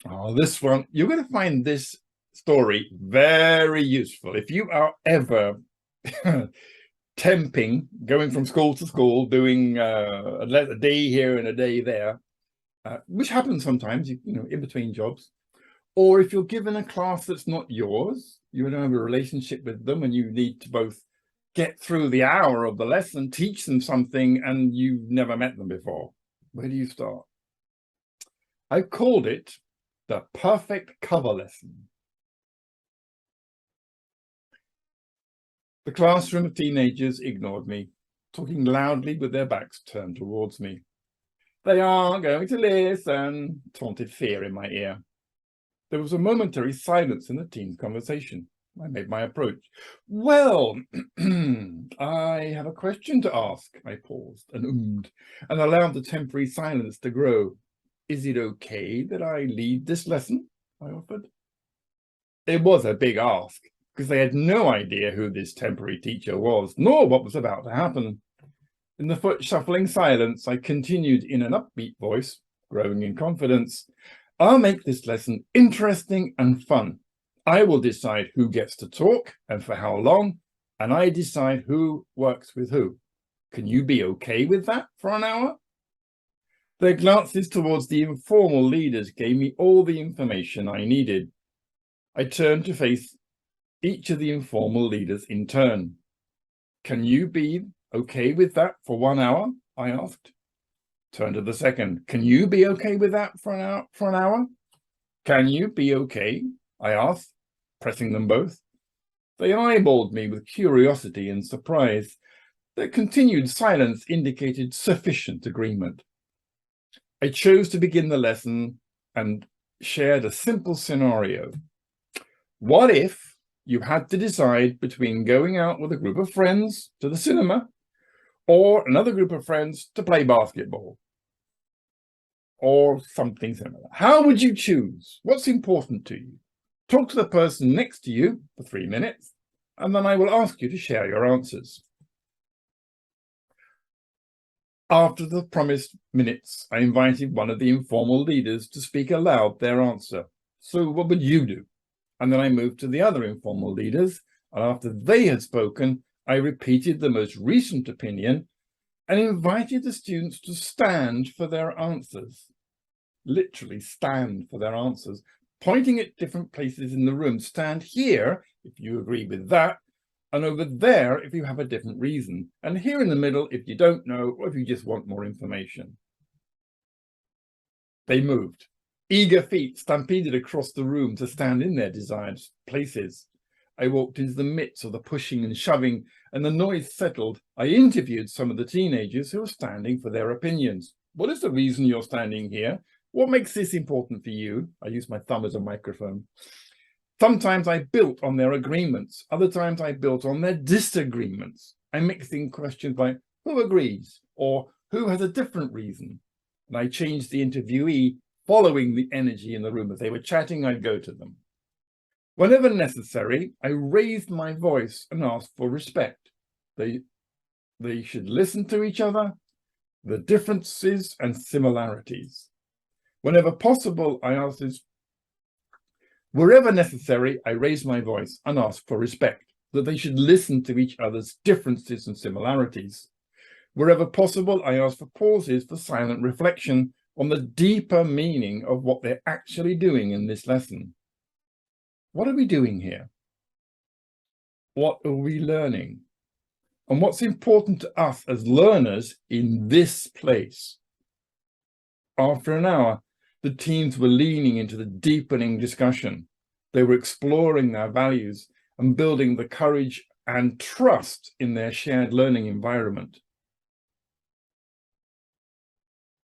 Oh, this one, you're going to find this story very useful. If you are ever temping, going from school to school, doing a day here and a day there, which happens sometimes, in between jobs, or if you're given a class that's not yours, you don't have a relationship with them and you need to both get through the hour of the lesson, teach them something, and you've never met them before. Where do you start? I called it the perfect cover lesson. The classroom of teenagers ignored me, talking loudly with their backs turned towards me. They aren't going to listen, taunted fear in my ear. There was a momentary silence in the teens' conversation. I made my approach. Well, I have a question to ask. I paused and ummed and allowed the temporary silence to grow. Is it okay that I lead this lesson? I offered. It was a big ask, because they had no idea who this temporary teacher was, nor what was about to happen. In the foot-shuffling silence, I continued in an upbeat voice, growing in confidence. I'll make this lesson interesting and fun. I will decide who gets to talk and for how long, and I decide who works with who. Can you be okay with that for an hour? Their glances towards the informal leaders gave me all the information I needed. I turned to face each of the informal leaders in turn. Can you be okay with that for 1 hour? I asked. Turned to the second. Can you be okay with that for an hour? Can you be okay? I asked, pressing them both. They eyeballed me with curiosity and surprise. Their continued silence indicated sufficient agreement. I chose to begin the lesson and shared a simple scenario. What if you had to decide between going out with a group of friends to the cinema or another group of friends to play basketball or something similar? How would you choose? What's important to you? Talk to the person next to you for 3 minutes, and then I will ask you to share your answers. After the promised minutes, I invited one of the informal leaders to speak aloud their answer. So what would you do? And then I moved to the other informal leaders, and after they had spoken, I repeated the most recent opinion and invited the students to stand for their answers. Literally stand for their answers, pointing at different places in the room. Stand here if you agree with that, and over there if you have a different reason, and here in the middle if you don't know or if you just want more information. They moved. Eager feet stampeded across the room to stand in their desired places. I walked into the midst of the pushing and shoving, and the noise settled. I interviewed some of the teenagers who were standing for their opinions. What is the reason you're standing here? What makes this important for you? I used my thumb as a microphone. Sometimes I built on their agreements. Other times I built on their disagreements. I mixed in questions like, who agrees? Or who has a different reason? And I changed the interviewee following the energy in the room. If they were chatting, I'd go to them. Whenever necessary, I raised my voice and asked for respect. They should listen to each other, the differences and similarities. Whenever possible, I asked this. Wherever necessary, I raised my voice and asked for respect, that they should listen to each other's differences and similarities. Wherever possible, I asked for pauses for silent reflection on the deeper meaning of what they're actually doing in this lesson. What are we doing here? What are we learning? And what's important to us as learners in this place? After an hour, the teens were leaning into the deepening discussion. They were exploring their values and building the courage and trust in their shared learning environment.